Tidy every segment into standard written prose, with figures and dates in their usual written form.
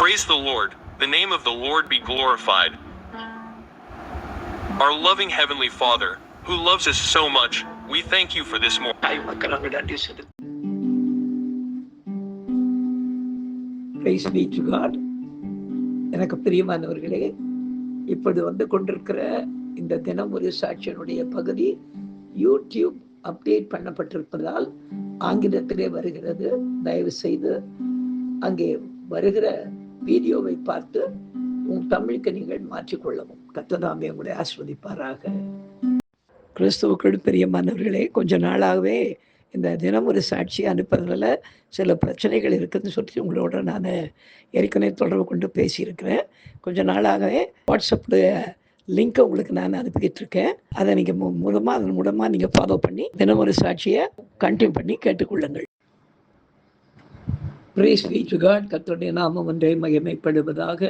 Praise the Lord. The name of the Lord be glorified. Our loving Heavenly Father, who loves us so much, we thank you for this morning. Praise be to God. எனக்கு பிரியமானவர்களே, இப்பொழுது வந்து கொண்டிருக்கிற இந்த தினம் ஒரு சாட்சியினுடைய பகுதி YouTube update பண்ணப்பட்டிருப்பதால் ஆங்கிலத்திலே வருகிறது. தயவு செய்து அங்கே வருகிற வீடியோவை பார்த்து உங்கள் தமிழுக்கு நீங்கள் மாற்றிக்கொள்ளவும். கர்த்தர் உங்களை ஆசீர்வதிப்பாராக. கிறிஸ்துவுக்குள் பிரியமானவர்களே, கொஞ்ச நாளாகவே இந்த தினம் ஒரு சாட்சி அனுப்புறதுல சில பிரச்சனைகள் இருக்குதுன்னு சொல்லி உங்களோட நான் ஏற்கனவே தொடர்பு கொண்டு பேசியிருக்கிறேன். கொஞ்ச நாளாகவே வாட்ஸ்அப்பில் லிங்க்கை உங்களுக்கு நான் அனுப்பிக்கிட்டு இருக்கேன். அதை நீங்கள் அதன் மூலமாக நீங்கள் ஃபாலோ பண்ணி தினம் ஒரு சாட்சியை கண்டினியூ பண்ணி கேட்டுக்கொள்ளுங்கள். Praise be to God. கர்த்தருடைய நாமம் ஒன்றே மகிமைப்படுவதாக.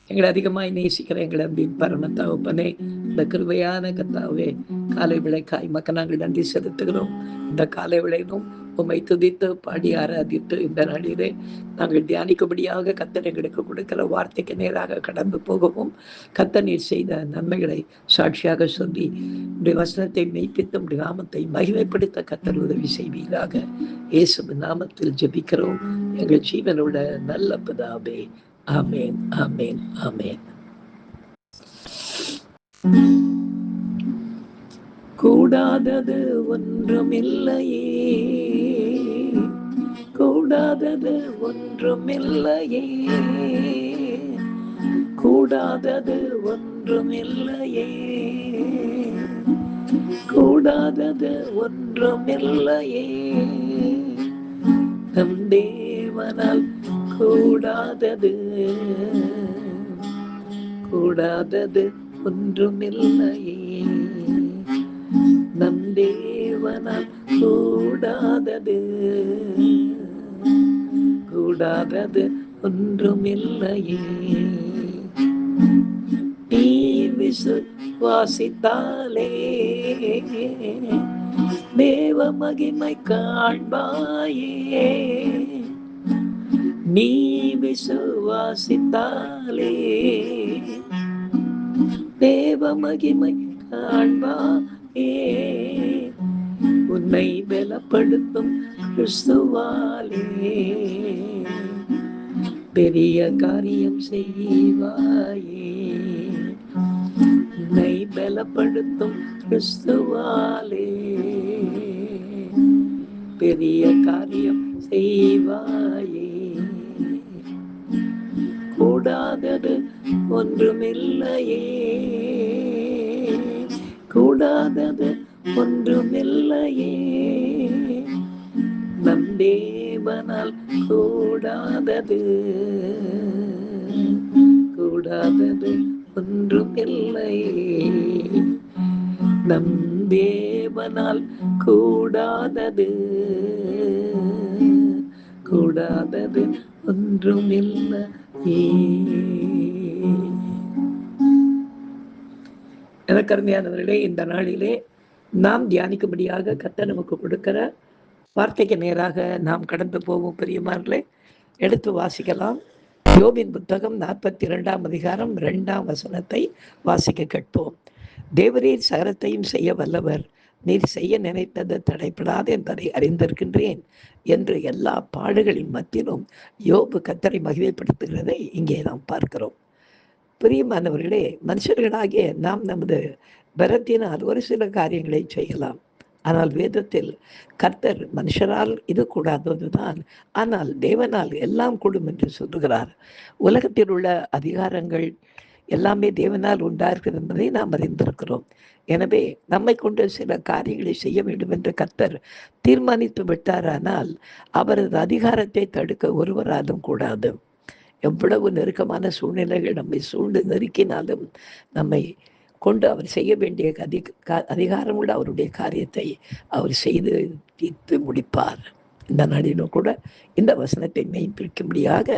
எங்களை அதிகமாக நேசிக்கிற எங்களை அன்பின் பரம தகப்பனே, இந்த கிருபையான கர்த்தாவே, காலை விளைக்காய் மக்கள் நாங்கள் நன்றி செலுத்துகிறோம். இந்த காலை விளையிலும் உம்மை துதித்து பாடி ஆராதித்து இந்த நாளிலே நாங்கள் தியானிக்கும்படியாக கர்த்தர் எங்களுக்கு கொடுக்கிற வார்த்தைக்கு நேராக கடந்து போகவும், கர்த்தர் நீர் செய்த நன்மைகளை சாட்சியாக சொல்லி உடைய வசனத்தை மெய்ப்பித்து உடைய நாமத்தை மகிமைப்படுத்த கர்த்தர் உதவி செய்வீராக. இயேசுவின் நாமத்தில் ஜெபிக்கிறோம் எங்கள் ஜீவனோட நல்ல பிதாவே. ஆமென், ஆமென், ஆமென். கூடாதது ஒன்றுமில்லையே, கூடாதது ஒன்றுமில்லையே, கூடாதது ஒன்றுமில்லையே, கூடாதது ஒன்றுமில்லையே, நம் தேவனால் கூடாதது கூடாதது ஒன்றுமில்லையே, நம் தேவனால் கூடாதது கூடாதது ஒன்றுமில்லையே. நீ விசுவாசித்தாலே தேவ மகிமை காண்பாயே, நீ விசுவாசித்தாலே தேவ மகிமை காண்பாயே, உன்னை பலப்படுத்தும் கிறிஸ்துவாலே பெரிய காரியம் செய்வாயே, உன்னை பலப்படுத்தும் கிறிஸ்துவாலே பெரிய காரியம் செய்வாயே. கூடாதது ஒன்றுமில்லையே, கூடாதது ஒன்றுமில்லையே, நம் தேவனால் கூடாதது கூடாதது ஒன்றுமில்லையே, நம் தேவனால் கூடாதது கூடாதது ஒன்றுமில்லையே. எனக்கு அருமையானவர்களே, இந்த நாளிலே நாம் தியானிக்கும்படியாக கர்த்தர் நமக்கு கொடுக்கிற வார்த்தைக்கு நேராக நாம் கடந்து போவோம். பிரியமானவர்களே, எடுத்து வாசிக்கலாம். யோபின் புத்தகம் 42ஆம் அதிகாரம் 2ஆம் வசனத்தை வாசிக்க கேட்போம். தேவரீர் சகலத்தையும் செய்ய வல்லவர், நீர் செய்ய நினைத்தது தடைப்படாது என்பதை அறிந்திருக்கின்றேன் என்று எல்லா பாடுகளின் மத்தியிலும் யோபு கர்த்தரை மகிமைப்படுத்துகிறதை இங்கே நாம் பார்க்கிறோம். பிரியமானவர்களே, மனுஷர்களாகிய நாம் நமது பலத்தினால் ஒரு சில காரியங்களை செய்யலாம். ஆனால் வேதத்தில் கர்த்தர் மனுஷரால் இது கூடாததுதான், ஆனால் தேவனால் எல்லாம் கூடும் என்று சொல்லுகிறார். உலகத்தில் உள்ள அதிகாரங்கள் எல்லாமே தேவனால் உண்டாகிறது என்பதை நாம் அறிந்திருக்கிறோம். எனவே நம்மை கொண்டு சில காரியங்களை செய்ய வேண்டும் என்று கர்த்தர் தீர்மானித்து விட்டாரானால் அவரது அதிகாரத்தை தடுக்க ஒருவராலும் கூடாது. எவ்வளவு நெருக்கமான சூழ்நிலைகள் நம்மை சூழ்ந்து நெருக்கினாலும் நம்மை கொண்டு அவர் செய்ய வேண்டிய அதிகாரமுள்ள அவருடைய காரியத்தை அவர் செய்து தீர்த்து முடிப்பார். இந்த நாளிலும் கூட இந்த வசனத்தை மெய்ப்பிக்கும்படியாக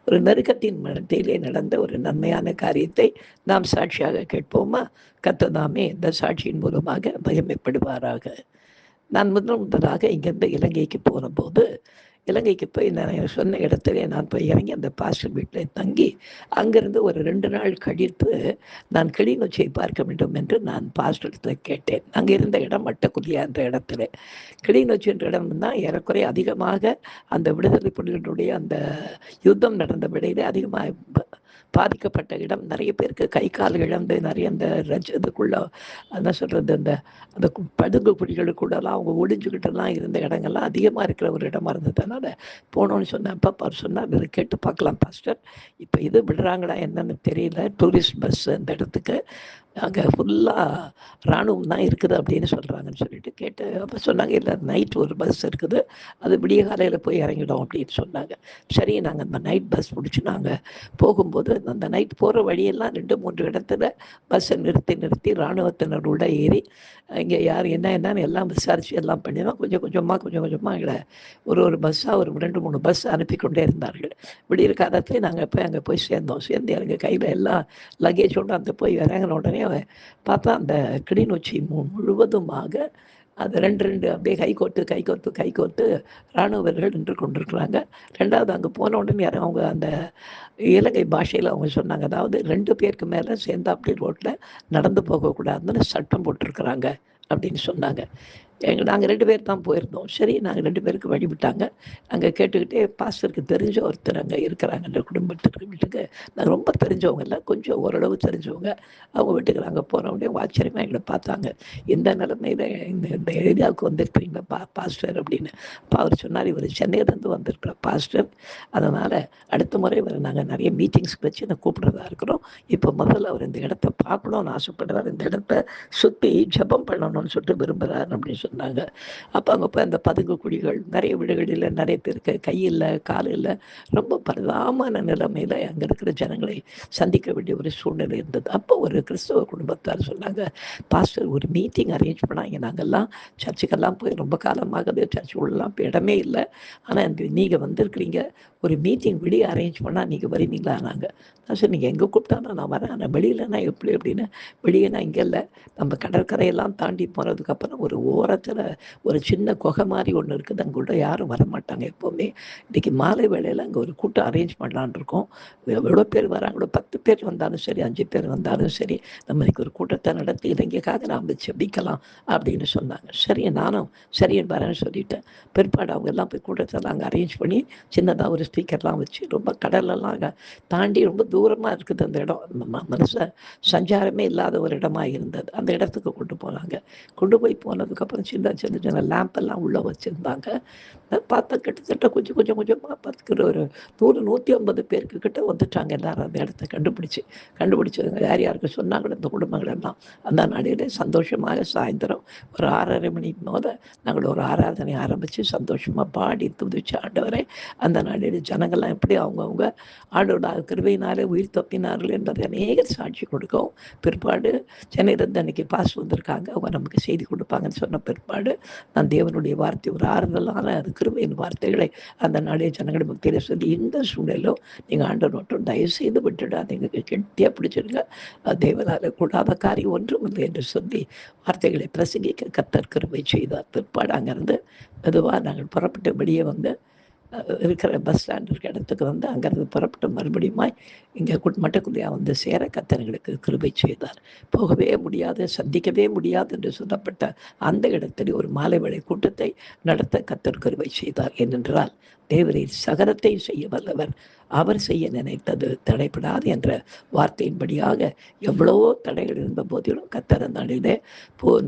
ஒரு நெருக்கத்தின் மனத்திலே நடந்த ஒரு நன்மையான காரியத்தை நாம் சாட்சியாக கேட்போமா? கர்த்தர் இந்த சாட்சியின் மூலமாக மகிமைப்படுவாராக. நான் முதலாக இங்கிருந்து இலங்கைக்கு போன போது இலங்கைக்கு போய் நான் சொன்ன இடத்துல நான் போய் இறங்கி அந்த பாஸ்டர் வீட்டில் தங்கி அங்கிருந்து ஒரு 2 நாள் கழித்து நான் கிளிநொச்சியை பார்க்க வேண்டும் என்று நான் பாஸ்டரிடத்தில் கேட்டேன். அங்கே இருந்த இடம் மட்டக்குதியா என்ற இடத்துல. கிளிநொச்சி என்ற இடம் தான் ஏறக்குறைய அதிகமாக அந்த விடுதலை புலிகளுடைய அந்த யுத்தம் நடந்த விடையிலே அதிகமாக பாதிக்கப்பட்ட இடம். நிறைய பேருக்கு கை கால் இழந்து நிறைய அந்த இதுக்குள்ள என்ன சொல்கிறது, அந்த அந்த பதுங்கு குழிகளுக்குள்ளெல்லாம் அவங்க ஒளிஞ்சுக்கிட்டுலாம் இருந்த இடங்கள்லாம் அதிகமாக இருக்கிற ஒரு இடமா இருந்ததுனால போனோன்னு சொன்னேன். அப்பா அவர் சொன்னார், இதை கேட்டு பார்க்கலாம் பாஸ்டர், இப்போ இது விடுறாங்களா என்னன்னு தெரியல, டூரிஸ்ட் பஸ் அந்த இடத்துக்கு அங்கே ஃபுல்லாக இராணுவம் தான் இருக்குது அப்படின்னு சொல்கிறாங்கன்னு சொல்லிட்டு கேட்டு அப்போ சொன்னாங்க, இல்லை நைட் ஒரு பஸ் இருக்குது, அது விடிய காலையில் போய் இறங்கிடும் அப்படின்னு சொன்னாங்க. சரி, நாங்கள் அந்த நைட் பஸ் பிடிச்சி நாங்கள் போகும்போது அந்த நைட் போகிற வழியெல்லாம் 2-3 இடத்துல பஸ்ஸை நிறுத்தி இராணுவத்தினர் உள்ள ஏறி இங்கே யார் என்னன்னு எல்லாம் விசாரித்து எல்லாம் பண்ணினோம். கொஞ்சம் கொஞ்சமாக எங்களை ஒரு பஸ்ஸாக ஒரு 2-3 பஸ் அனுப்பி கொண்டே இருந்தார்கள். விடிகிற காலத்துலேயே நாங்கள் போய் அங்கே போய் சேர்ந்தோம். சேர்ந்து எங்கள் கையில் எல்லாம் லக்கேஜோடு அந்த போய் இறங்கின உடனே பார்த்தா அந்த கிளிநொச்சி முழுவதுமாக அது 2 அப்படியே கைகோர்த்து இராணுவர்கள் நின்று கொண்டிருக்கிறாங்க. 2வது அங்கே போன உடனே அவங்க அந்த இலங்கை பாஷையில் அவங்க சொன்னாங்க, அதாவது 2 பேருக்கு மேலே சேர்ந்தா அப்படி ரோட்டில் நடந்து போகக்கூடாதுன்னு சட்டம் போட்டிருக்கிறாங்க அப்படின்னு சொன்னாங்க. நாங்கள் 2 பேர் தான் போயிருந்தோம். சரி, நாங்கள் 2 பேருக்கு வழிவிட்டாங்க. அங்கே கேட்டுக்கிட்டே பாஸ்டருக்கு தெரிஞ்ச ஒருத்தர் அங்கே இருக்கிறாங்க. அந்த வீட்டுக்கு நாங்கள் ரொம்ப தெரிஞ்சவங்க இல்லை, கொஞ்சம் ஓரளவு தெரிஞ்சவங்க. அவங்க வீட்டுக்கு நாங்கள் போன உடனே ஆச்சரியமாக எங்களை பார்த்தாங்க. இந்த நிலைமையில் இந்த ஏரியாவுக்கு வந்திருக்கிறீங்களா பாஸ்டர் அப்படின்னு. அப்போ அவர் சொன்னார், இவர் சென்னையிலேருந்து வந்திருக்கிற பாஸ்டர், அதனால் அடுத்த முறை இவர் நாங்கள் நிறைய மீட்டிங்ஸ்க்கு வச்சு நான் கூப்பிட்றதா இருக்கிறோம். இப்போ முதல்ல அவர் இந்த இடத்த பார்க்கணும்னு ஆசைப்படுறார், இந்த இடத்த சுற்றி ஜெபம் பண்ணணும்னு சொல்லிட்டு விரும்புகிறார் அப்படின்னு சொன்னாங்க. அப்போ அங்கே போய் அந்த பதுங்கு குழிகள் நிறைய வீடுகளில் நிறைய பேருக்கு கையில் கால் இல்லை, ரொம்ப பரிதாபமான நிலைமையில் அங்கே இருக்கிற ஜனங்களை சந்திக்க வேண்டிய ஒரு சூழ்நிலை இருந்தது. அப்போ ஒரு கிறிஸ்தவ குடும்பத்தார் சொன்னாங்க, பாஸ்டர் ஒரு மீட்டிங் அரேஞ்ச் பண்ணாங்க, நாங்கள்லாம் சர்ச்சுக்கெல்லாம் போய் ரொம்ப காலமாகவே சர்ச்சு உள்ளலாம் இப்போ இடமே இல்லை, ஆனால் நீங்கள் வந்திருக்கிறீங்க, ஒரு மீட்டிங் வெளியே அரேஞ்ச் பண்ணால் நீங்கள் வருவீங்களா? நாங்கள் சார் நீங்கள் எங்கே கூப்பிட்டாலும் நான் வரேன், ஆனால் வெளியிலனா எப்படி அப்படின்னு. வெளியேனா இங்கே இல்லை, நம்ம கடற்கரையெல்லாம் தாண்டி போனதுக்கப்புறம் ஒரு ஓரத்தில் ஒரு சின்ன குகை மாதிரி ஒன்று இருக்குது, அங்கே கூட யாரும் வரமாட்டாங்க எப்போவுமே. இன்றைக்கி மாலை வேளையில் அங்கே ஒரு கூட்டம் அரேஞ்ச் பண்ணலான் இருக்கோம், எவ்வளோ பேர் வராங்களோ, 10 பேர் வந்தாலும் சரி 5 பேர் வந்தாலும் சரி, நம்ம இன்றைக்கி ஒரு கூட்டத்தை நடத்தி இலங்கைக்காக நாம் செபிக்கலாம் அப்படின்னு சொன்னாங்க. சரி, நானும் சரின்னு வரேன்னு சொல்லிட்டேன். பிற்பாடு அவங்க எல்லாம் போய் கூட்டத்தெல்லாம் அங்கே அரேஞ்ச் பண்ணி சின்னதாக ஒரு ஸ்பீக்கர்லாம் வச்சு ரொம்ப கடலெல்லாம் அங்கே தாண்டி ரொம்ப தூரமாக இருக்குது அந்த இடம், மனுஷ சஞ்சாரமே இல்லாத ஒரு இடமா இருந்தது. அந்த இடத்துக்கு கொண்டு போனாங்க. கொண்டு போய் போனதுக்கப்புறம் சின்ன லேம்பெல்லாம் உள்ளே வச்சுருந்தாங்க. பார்த்தா கிட்டத்தட்ட கொஞ்சமாக பார்த்துக்கிற ஒரு 100-150 பேருக்கு கிட்ட வந்துட்டாங்க எல்லாரும். அந்த இடத்த கண்டுபிடிச்சதுங்க யார் யாருக்கு சொன்னாங்களோ இந்த குடும்பங்கள் எல்லாம். அந்த நாளையிலே சந்தோஷமாக சாயந்தரம் ஒரு 6:30 மணி போது நாங்கள் ஒரு ஆராதனை ஆரம்பித்து சந்தோஷமாக பாடி துதிச்சு ஆண்டவரை அந்த நாளில் ஜனங்கள்லாம் எப்படி அவங்கவுங்க ஆண்டோட கிருபையினாலே உயிர் தப்பினார்கள் என்பதை அநேக சாட்சி கொடுக்கும். பிற்பாடு சென்னையிலேருந்து அன்றைக்கி பாஸ் வந்திருக்காங்க, அவங்க நமக்கு செய்தி கொடுப்பாங்கன்னு சொன்ன பிற்பாடு நான் தேவனுடைய வார்த்தை ஒரு ஆறுதலான அது கிருபையின் வார்த்தைகளை அந்த நாளே ஜனங்கள் மத்தியில் சொல்லி, இந்த சூழலும் நீங்கள் ஆண்டவர் மட்டும் தயவுசெய்து விட்டுடாதீங்க, கெட்டியாக பிடிச்சிருங்க, தேவனால் கூடாத காரியம் ஒன்றும் இல்லை என்று சொல்லி வார்த்தைகளை பிரசங்கிக்க கர்த்தர் கிருபை செய்தார். பிற்பாடு அங்கேருந்து மெதுவாக நாங்கள் புறப்பட்டு வெளியே வந்து இருக்கிற பஸ் ஸ்டாண்ட் இருக்கிற இடத்துக்கு வந்து அங்கேருந்து புறப்பட்டு மறுபடியும் இங்கே மட்டக்குள்ளையா வந்து சேர கர்த்தர்களுக்கு கிருபை செய்தார். போகவே முடியாது, சந்திக்கவே முடியாது என்று சொல்லப்பட்ட அந்த இடத்தில் ஒரு மாலை வேளை கூட்டத்தை நடத்த கர்த்தர் கிருபை செய்தார். ஏனென்றால் தேவரீர் சகலத்தை செய்ய வல்லவர், அவர் செய்ய நினைத்தது தடைப்படாது என்ற வார்த்தையின்படியாக எவ்வளவோ தடைகள் இருந்த போதிலும் கர்த்தர் அந்த நாளிலே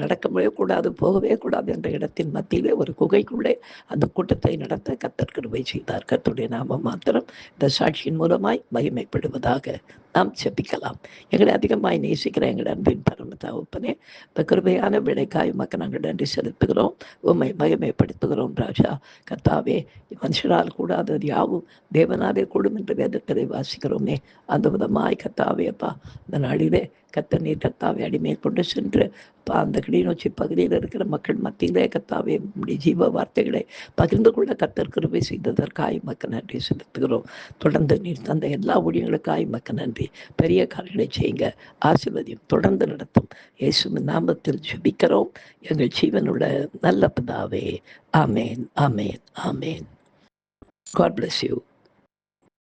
நடக்கவே கூடாது, போகவே கூடாது என்ற இடத்தின் மத்தியிலே ஒரு குகைக்குள்ளே அந்த கூட்டத்தை நடத்த கர்த்தர் கிருபை செய்தார். கர்த்தருடைய நாமம் மாத்திரம் இந்த சாட்சியின் மூலமாய் மகிமைப்படுவதாக. நாம் செபிக்கலாம். எங்களை அதிகமாய் நேசிக்கிற எங்கள் அன்பின் பரம தகப்பனே, இந்த கிருபையான விடைக்காய் மக்கள் நாங்கள் நன்றி செலுத்துகிறோம், உம்மை மகிமைப்படுத்துகிறோம். ராஜா கர்த்தாவே, மனுஷரால் கூடாதது யாவும் தேவனாலே கூடும் என்று வேதத்தை வாசிக்கிறோமே. அந்த விதமாய் கர்த்தாவே அப்பா இந்த நாளிலே கர்த்தர் நீர் கர்த்தாவை அடிமை கொண்டு சென்று அப்பா அந்த கிளிநொச்சி பகுதியில் இருக்கிற மக்கள் மத்தியிலே கர்த்தாவே உம்முடைய ஜீவ வார்த்தைகளை பகிர்ந்து கொள்ள கர்த்தர் கிருபை செய்ததற்காய் மக்கள் நன்றி செலுத்துகிறோம். தொடர்ந்து நீர் தந்த எல்லா ஊழியங்களுக்காய் மக்கள் நன்றி. பெரிய காரியங்களை செய்யுங்க, ஆசீர்வதியும் தொடர்ந்து நடத்தும். இயேசுவின் நாமத்தில் ஜெபிக்கிறோம் எங்கள் ஜீவனுள்ள நல்ல பிதாவே. ஆமேன், ஆமேன், ஆமேன். God bless you.